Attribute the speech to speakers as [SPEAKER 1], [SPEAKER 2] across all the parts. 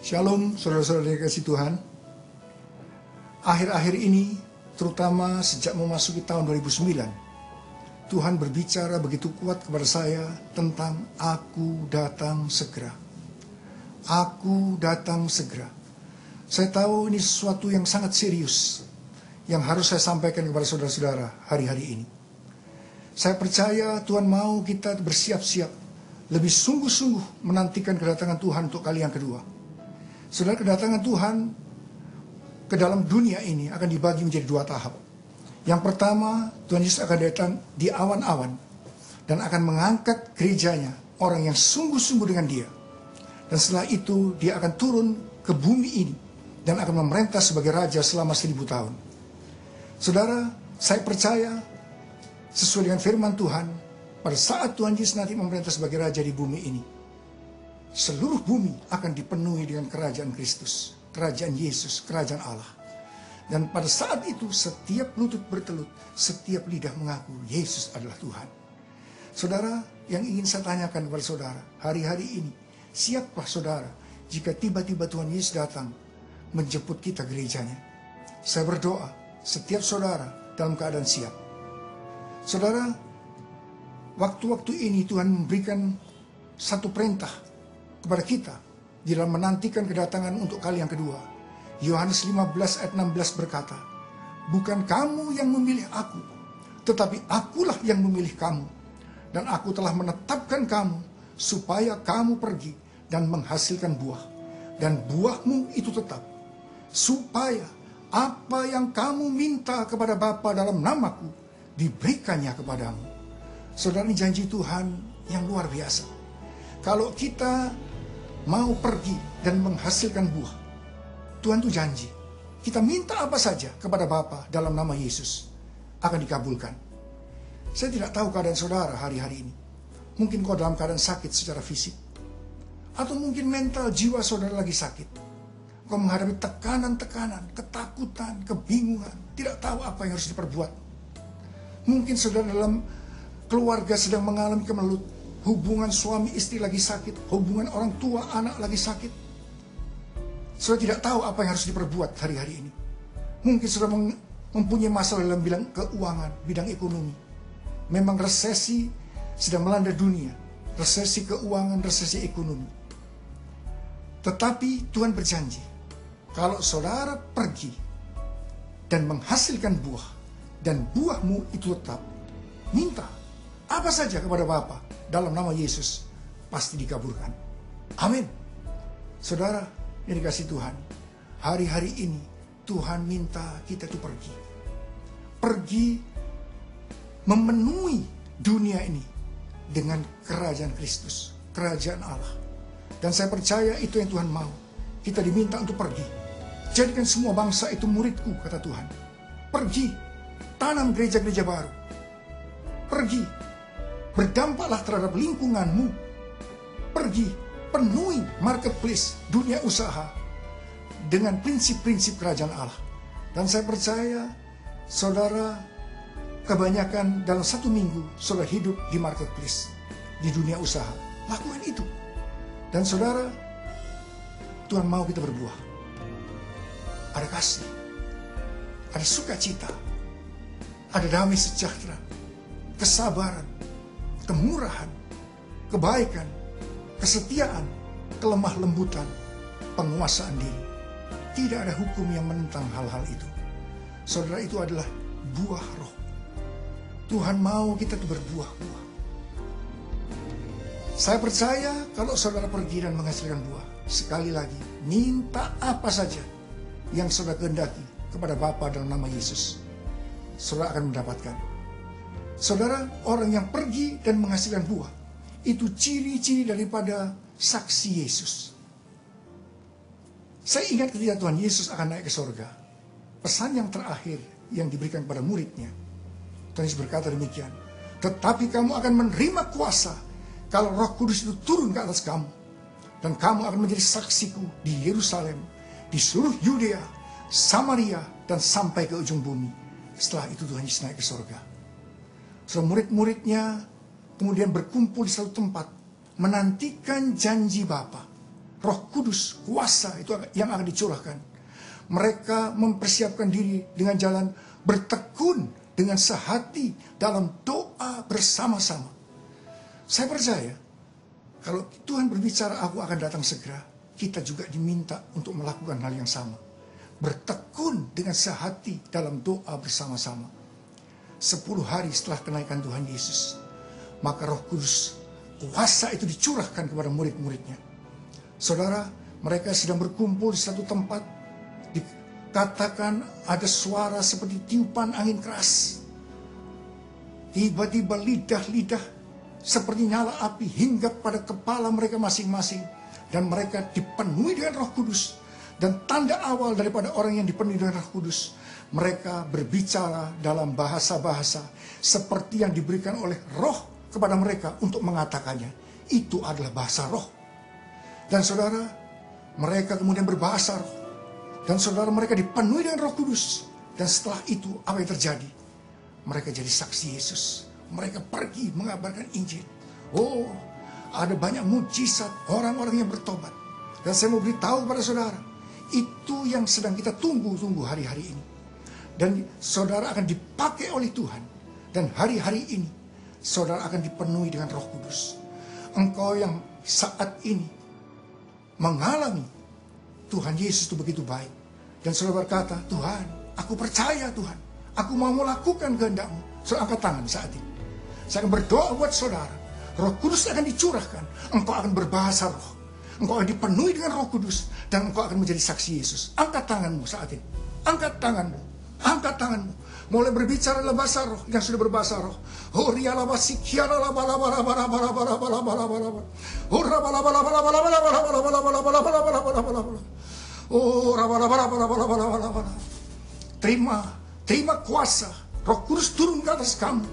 [SPEAKER 1] Shalom saudara-saudara dikasih Tuhan. Akhir-akhir ini, terutama sejak memasuki tahun 2009, Tuhan berbicara begitu kuat kepada saya tentang Aku datang segera. Aku datang segera. Saya tahu ini sesuatu yang sangat serius yang harus saya sampaikan kepada saudara-saudara hari-hari ini. Saya percaya Tuhan mau kita bersiap-siap, lebih sungguh-sungguh menantikan kedatangan Tuhan untuk kali yang kedua. Saudara, kedatangan Tuhan ke dalam dunia ini akan dibagi menjadi dua tahap. Yang pertama, Tuhan Yesus akan datang di awan-awan dan akan mengangkat gerejanya, orang yang sungguh-sungguh dengan Dia. Dan setelah itu Dia akan turun ke bumi ini dan akan memerintah sebagai Raja selama 1000 tahun. Saudara, saya percaya sesuai dengan firman Tuhan, pada saat Tuhan Yesus nanti memerintah sebagai Raja di bumi ini, seluruh bumi akan dipenuhi dengan kerajaan Kristus, kerajaan Yesus, kerajaan Allah. Dan pada saat itu setiap lutut bertelut, setiap lidah mengaku Yesus adalah Tuhan. Saudara, yang ingin saya tanyakan kepada saudara, hari-hari ini, siapkah saudara jika tiba-tiba Tuhan Yesus datang menjemput kita gerejanya? Saya berdoa, setiap saudara dalam keadaan siap. Saudara, waktu-waktu ini Tuhan memberikan satu perintah kepada kita di dalam menantikan kedatangan untuk kali yang kedua. Yohanes 15 ayat 16 berkata, "Bukan kamu yang memilih aku, tetapi akulah yang memilih kamu. Dan aku telah menetapkan kamu supaya kamu pergi dan menghasilkan buah. Dan buahmu itu tetap, supaya apa yang kamu minta kepada Bapa dalam namaku, diberikannya kepadamu." Saudara, ini janji Tuhan yang luar biasa. Kalau kita mau pergi dan menghasilkan buah, Tuhan itu janji, kita minta apa saja kepada Bapa dalam nama Yesus, akan dikabulkan. Saya tidak tahu keadaan saudara hari-hari ini. Mungkin kau dalam keadaan sakit secara fisik, atau mungkin mental jiwa saudara lagi sakit. Kau menghadapi tekanan-tekanan, ketakutan, kebingungan, tidak tahu apa yang harus diperbuat. Mungkin saudara dalam keluarga sedang mengalami kemelut, hubungan suami istri lagi sakit, hubungan orang tua anak lagi sakit. Saudara tidak tahu apa yang harus diperbuat hari-hari ini. Mungkin saudara mempunyai masalah dalam bidang keuangan, bidang ekonomi. Memang resesi sedang melanda dunia, resesi keuangan, resesi ekonomi. Tetapi Tuhan berjanji, kalau saudara pergi dan menghasilkan buah, dan buahmu itu tetap, minta apa saja kepada Bapa dalam nama Yesus, pasti dikabulkan. Amin. Saudara yang dikasih Tuhan, hari-hari ini Tuhan minta kita itu pergi. Pergi memenuhi dunia ini dengan kerajaan Kristus, kerajaan Allah. Dan saya percaya itu yang Tuhan mau. Kita diminta untuk pergi. Jadikan semua bangsa itu muridku, kata Tuhan. Pergi, tanam gereja-gereja baru. Pergi, berdampaklah terhadap lingkunganmu. Pergi, penuhi marketplace, dunia usaha dengan prinsip-prinsip kerajaan Allah. Dan saya percaya saudara kebanyakan dalam 1 minggu saudara hidup di marketplace, di dunia usaha. Lakukan itu. Dan saudara, Tuhan mau kita berbuah. Ada kasih, ada sukacita, ada damai sejahtera, kesabaran, kemurahan, kebaikan, kesetiaan, kelemah lembutan, penguasaan diri. Tidak ada hukum yang menentang hal-hal itu. Saudara, itu adalah buah roh. Tuhan mau kita berbuah-buah. Saya percaya kalau saudara pergi dan menghasilkan buah, sekali lagi, minta apa saja yang saudara kehendaki kepada Bapa dalam nama Yesus, saudara akan mendapatkan. Saudara, orang yang pergi dan menghasilkan buah, itu ciri-ciri daripada saksi Yesus. Saya ingat ketika Tuhan Yesus akan naik ke surga, pesan yang terakhir yang diberikan kepada muridnya, Tuhan Yesus berkata demikian, "Tetapi kamu akan menerima kuasa kalau Roh Kudus itu turun ke atas kamu, dan kamu akan menjadi saksiku di Yerusalem, di seluruh Yudea, Samaria, dan sampai ke ujung bumi." Setelah itu Tuhan Yesus naik ke surga. So, murid-muridnya kemudian berkumpul di satu tempat, menantikan janji Bapa. Roh Kudus, kuasa itu yang akan dicurahkan. Mereka mempersiapkan diri dengan jalan bertekun dengan sehati dalam doa bersama-sama. Saya percaya kalau Tuhan berbicara aku akan datang segera, kita juga diminta untuk melakukan hal yang sama. Bertekun dengan sehati dalam doa bersama-sama. 10 hari setelah kenaikan Tuhan Yesus, maka Roh Kudus, kuasa itu dicurahkan kepada murid-muridnya. Saudara, mereka sedang berkumpul di satu tempat. Dikatakan ada suara seperti tiupan angin keras. Tiba-tiba lidah-lidah seperti nyala api hingga pada kepala mereka masing-masing. Dan mereka dipenuhi dengan Roh Kudus. Dan tanda awal daripada orang yang dipenuhi dengan Roh Kudus, mereka berbicara dalam bahasa-bahasa seperti yang diberikan oleh Roh kepada mereka untuk mengatakannya. Itu adalah bahasa Roh. Dan saudara, mereka kemudian berbahasa Roh. Dan saudara, mereka dipenuhi dengan Roh Kudus. Dan setelah itu apa yang terjadi? Mereka jadi saksi Yesus. Mereka pergi mengabarkan Injil. Oh, ada banyak mujizat, orang-orang yang bertobat. Dan saya mau beritahu pada saudara, itu yang sedang kita tunggu-tunggu hari-hari ini. Dan saudara akan dipakai oleh Tuhan. Dan hari-hari ini saudara akan dipenuhi dengan Roh Kudus. Engkau yang saat ini mengalami Tuhan Yesus itu begitu baik. Dan saudara berkata, Tuhan, aku percaya Tuhan. Aku mau melakukan kehendak-Mu. Saudara angkat tangan saat ini. Saya akan berdoa buat saudara. Roh Kudus akan dicurahkan. Engkau akan berbahasa roh. Engkau akan dipenuhi dengan Roh Kudus. Dan engkau akan menjadi saksi Yesus. Angkat tanganmu saat ini. Angkat tanganmu. Angkat tanganmu. Mulai berbicara dalam bahasa roh. Yang sudah berbahasa roh. Terima kuasa. Roh Kudus turun ke atas kamu.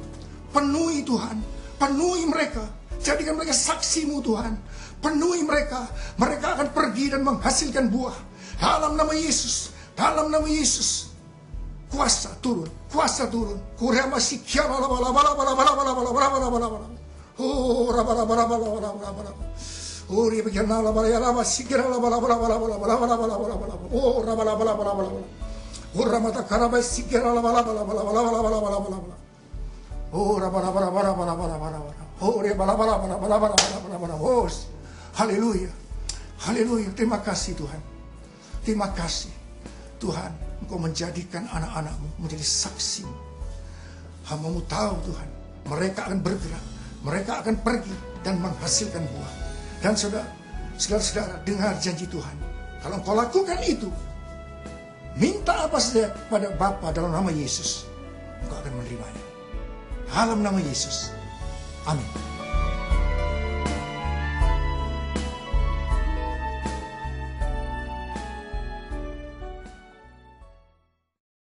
[SPEAKER 1] Penuhi Tuhan. Penuhi mereka. Jadikan mereka saksimu Tuhan. Penuhi mereka. Mereka akan pergi dan menghasilkan buah. Dalam nama Yesus. Dalam nama Yesus. Kuasa turun. Kuasa turun. Haleluya. Haleluya. Terima kasih Tuhan. Terima kasih Tuhan, Engkau menjadikan anak-anak-Mu menjadi saksi. Hamba-Mu tahu Tuhan, mereka akan bergerak, mereka akan pergi dan menghasilkan buah. Dan saudara-saudara, dengar janji Tuhan. Kalau engkau lakukan itu, minta apa saja pada Bapa dalam nama Yesus, engkau akan menerimanya. Dalam nama Yesus. Amin.